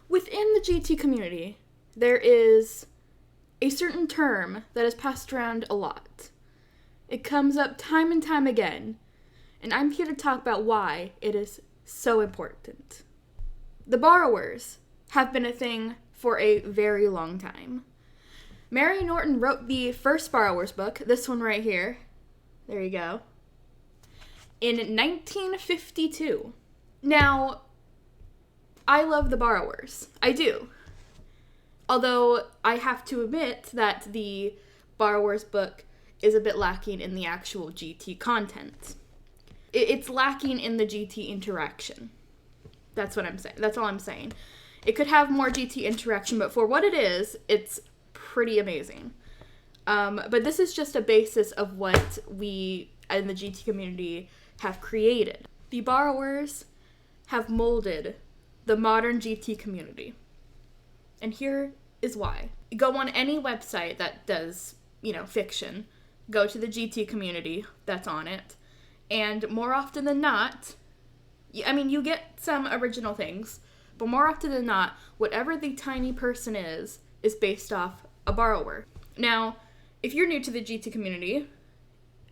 Within the GT community, there is a certain term that is passed around a lot. It comes up time and time again, and I'm here to talk about why it is so important. The borrowers have been a thing for a very long time. Mary Norton wrote the first Borrowers book, this one right here. There you go. In 1952. Now, I love the Borrowers. I do. Although I have to admit that the Borrowers book is a bit lacking in the actual GT content. It's lacking in the GT interaction. That's what I'm saying. That's all I'm saying. It could have more GT interaction, but for what it is, it's pretty amazing. But this is just a basis of what we in the GT community have created. The Borrowers have molded the modern GT community. And here is why. Go on any website that does, fiction. Go to the GT community that's on it. And more often than not, you get some original things, but more often than not, whatever the tiny person is based off a borrower. Now, if you're new to the GT community,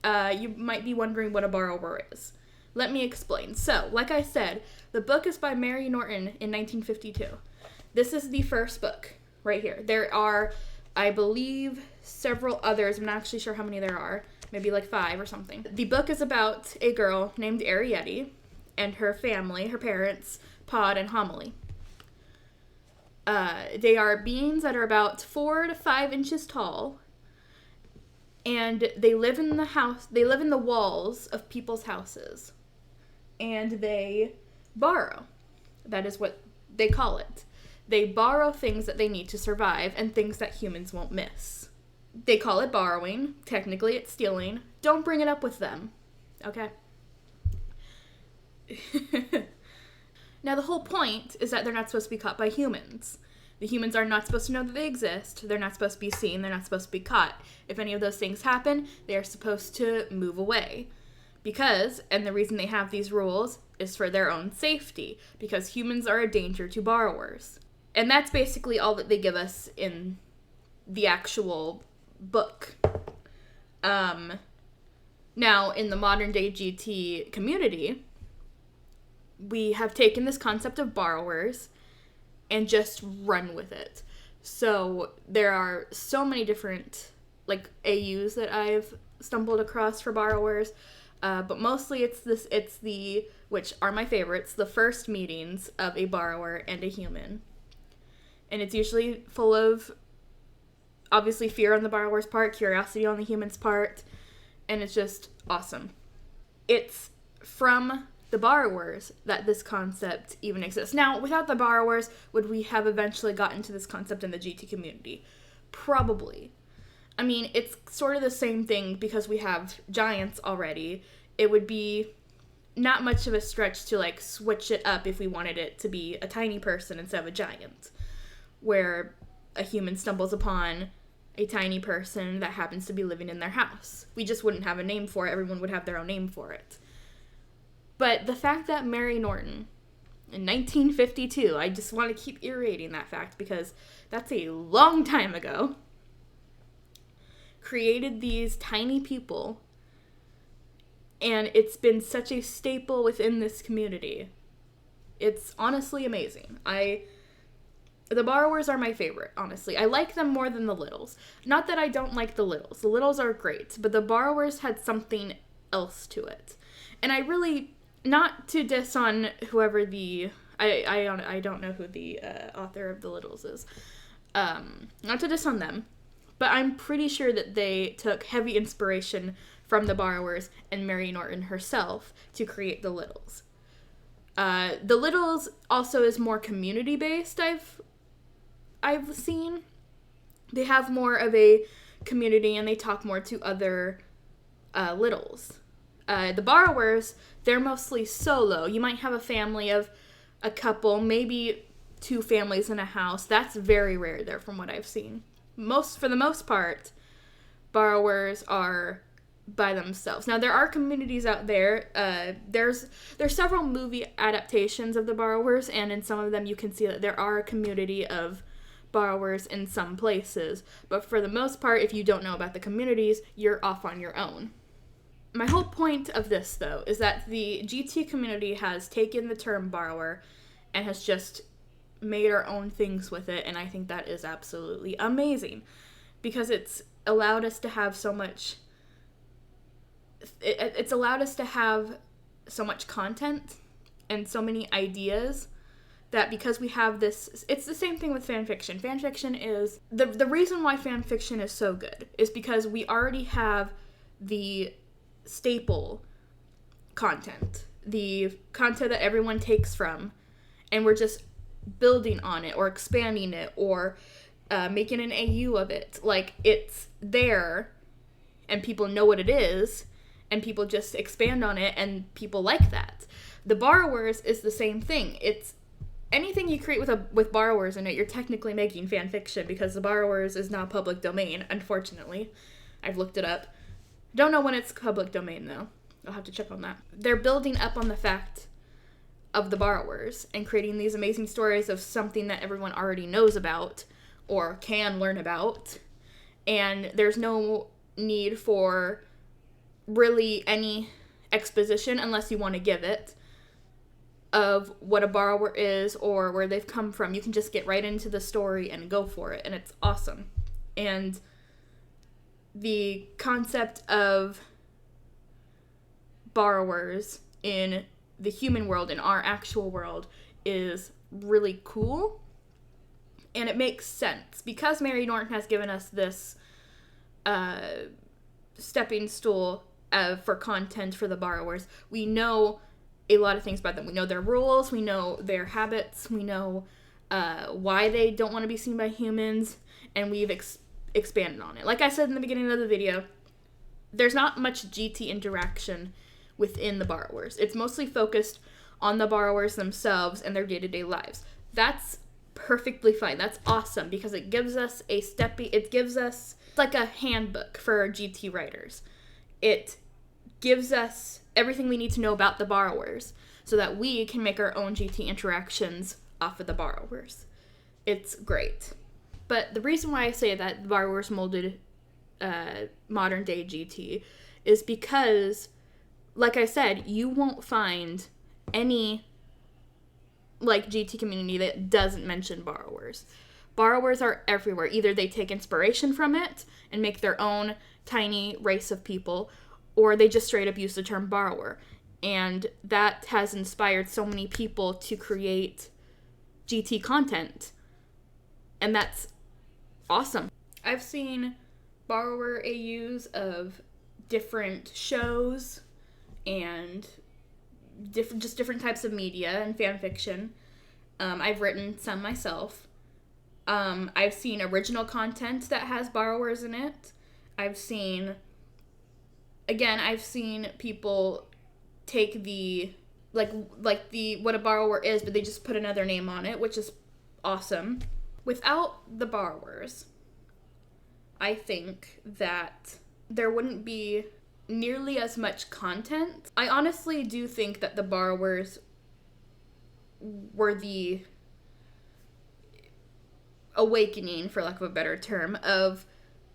you might be wondering what a borrower is. Let me explain. So, like I said, the book is by Mary Norton in 1952. This is the first book right here. There are, I believe, several others. I'm not actually sure how many there are. Maybe like 5 or something. The book is about a girl named Arrietty and her family, her parents, Pod and Homily. They are beings that are about 4 to 5 inches tall, and they live in the walls of people's houses, and they borrow. That is what they call it. They borrow things that they need to survive and things that humans won't miss. They call it borrowing. Technically, it's stealing. Don't bring it up with them. Okay? Now, the whole point is that they're not supposed to be caught by humans. The humans are not supposed to know that they exist. They're not supposed to be seen. They're not supposed to be caught. If any of those things happen, they are supposed to move away. Because, and the reason they have these rules is for their own safety. Because humans are a danger to borrowers. And that's basically all that they give us in the actual book. Now, in the modern day GT community, we have taken this concept of borrowers and just run with it. So there are so many different AUs that I've stumbled across for borrowers, but mostly it's the, which are my favorites, the first meetings of a borrower and a human. And it's usually full of, obviously, fear on the borrower's part, curiosity on the human's part, and it's just awesome. It's from the borrowers that this concept even exists. Now, without the borrowers, would we have eventually gotten to this concept in the GT community? Probably. I mean, it's sort of the same thing because we have giants already. It would be not much of a stretch to switch it up if we wanted it to be a tiny person instead of a giant, where a human stumbles upon a tiny person that happens to be living in their house. We just wouldn't have a name for it. Everyone would have their own name for it. But the fact that Mary Norton, in 1952, I just want to keep iterating that fact because that's a long time ago, created these tiny people, and it's been such a staple within this community. It's honestly amazing. The borrowers are my favorite, honestly. I like them more than the littles. Not that I don't like the littles. The littles are great, but the borrowers had something else to it. And I really, not to diss on whoever I don't know who the author of the littles is. Not to diss on them, but I'm pretty sure that they took heavy inspiration from the borrowers and Mary Norton herself to create the littles. The littles also is more community-based, I've seen. They have more of a community and they talk more to other littles. The borrowers, they're mostly solo. You might have a family of a couple, maybe 2 families in a house. That's very rare there from what I've seen. For the most part, borrowers are by themselves. Now, there are communities out there. There's several movie adaptations of The Borrowers, and in some of them you can see that there are a community of borrowers in some places. But for the most part, if you don't know about the communities, you're off on your own. My whole point of this, though, is that the GT community has taken the term borrower and has just made our own things with it, and I think that is absolutely amazing because it's allowed us to have so much content and so many ideas that because we have this, it's the same thing with fan fiction. Fan fiction is, the reason why fan fiction is so good is because we already have the staple content, the content that everyone takes from, and we're just building on it or expanding it or making an AU of it. Like, it's there and people know what it is and people just expand on it and people like that. The Borrowers is the same thing. It's anything you create with borrowers in it, you're technically making fan fiction because The Borrowers is now public domain, unfortunately. I've looked it up. Don't know when it's public domain, though. I'll have to check on that. They're building up on the fact of The Borrowers and creating these amazing stories of something that everyone already knows about or can learn about. And there's no need for really any exposition unless you want to give it of what a borrower is or where they've come from. You can just get right into the story and go for it, and it's awesome. And the concept of borrowers in the human world, in our actual world, is really cool. And it makes sense because Mary Norton has given us this stepping stool for content for the borrowers. We know a lot of things about them. We know their rules, we know their habits, we know why they don't want to be seen by humans, and we've expanded on it. Like I said in the beginning of the video, there's not much GT interaction within the borrowers. It's mostly focused on the borrowers themselves and their day-to-day lives. That's perfectly fine. That's awesome because it gives us like a handbook for GT writers. It gives us everything we need to know about the borrowers so that we can make our own GT interactions off of the borrowers. It's great. But the reason why I say that the borrowers molded modern day GT is because, like I said, you won't find any like GT community that doesn't mention borrowers. Borrowers are everywhere. Either they take inspiration from it and make their own tiny race of people, or they just straight up use the term borrower. And that has inspired so many people to create GT content. And that's awesome. I've seen borrower AUs of different shows and different types of media and fan fiction. I've written some myself. I've seen original content that has borrowers in it. I've seen people take the what a borrower is, but they just put another name on it, which is awesome. Without the borrowers, I think that there wouldn't be nearly as much content. I honestly do think that the borrowers were the awakening, for lack of a better term, of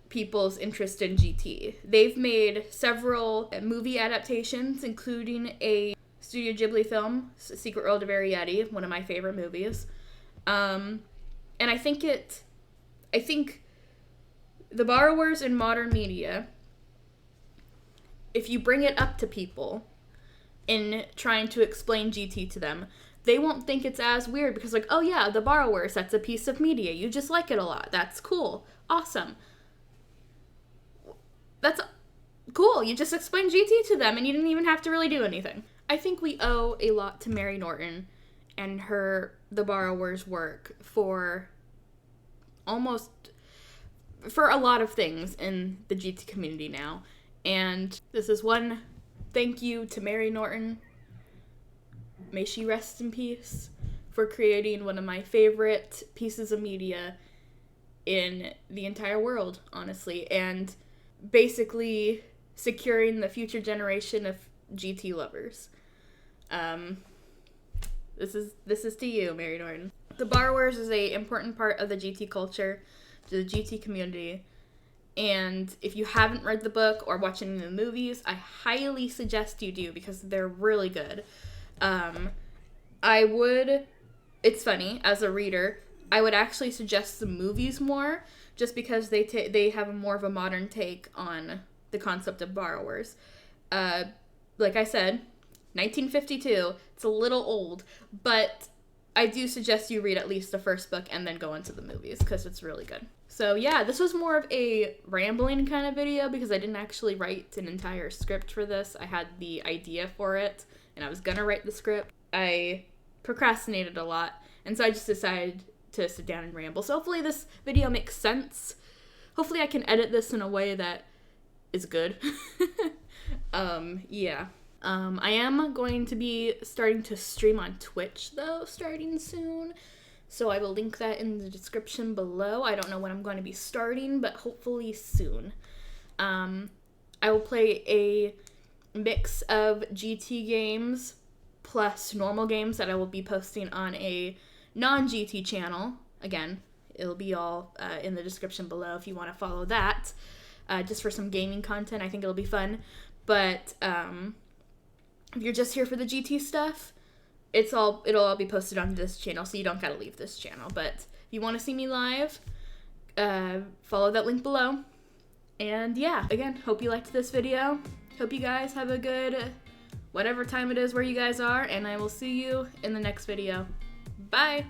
people's interest in GT. They've made several movie adaptations, including a Studio Ghibli film, Secret World of Arrietty, one of my favorite movies. And I think the borrowers in modern media, if you bring it up to people in trying to explain GT to them, they won't think it's as weird because, like, oh yeah, the borrowers, that's a piece of media. You just like it a lot. That's cool. Awesome. That's cool. You just explained GT to them and you didn't even have to really do anything. I think we owe a lot to Mary Norton and the borrowers' work for a lot of things in the GT community now. And this is one thank you to Mary Norton. May she rest in peace, for creating one of my favorite pieces of media in the entire world, honestly, and basically securing the future generation of GT lovers. This is to you, Mary Norton. The Borrowers is a important part of the GT culture, to the GT community. And if you haven't read the book or watched any of the movies, I highly suggest you do because they're really good. It's funny, as a reader, I would actually suggest the movies more just because they have more of a modern take on the concept of borrowers. Like I said, 1952, it's a little old, but I do suggest you read at least the first book and then go into the movies because it's really good. So yeah, this was more of a rambling kind of video because I didn't actually write an entire script for this. I had the idea for it and I was gonna write the script. I procrastinated a lot, and so I just decided to sit down and ramble. So hopefully this video makes sense. Hopefully I can edit this in a way that is good. Yeah. I am going to be starting to stream on Twitch, though, starting soon. So I will link that in the description below. I don't know when I'm going to be starting, but hopefully soon. I will play a mix of GT games plus normal games that I will be posting on a non-GT channel. Again, it'll be all in the description below if you want to follow that. Just for some gaming content, I think it'll be fun. But if you're just here for the GT stuff, it'll all be posted on this channel, so you don't gotta leave this channel. But if you want to see me live, follow that link below. And yeah, again, hope you liked this video. Hope you guys have a good whatever time it is where you guys are, and I will see you in the next video. Bye!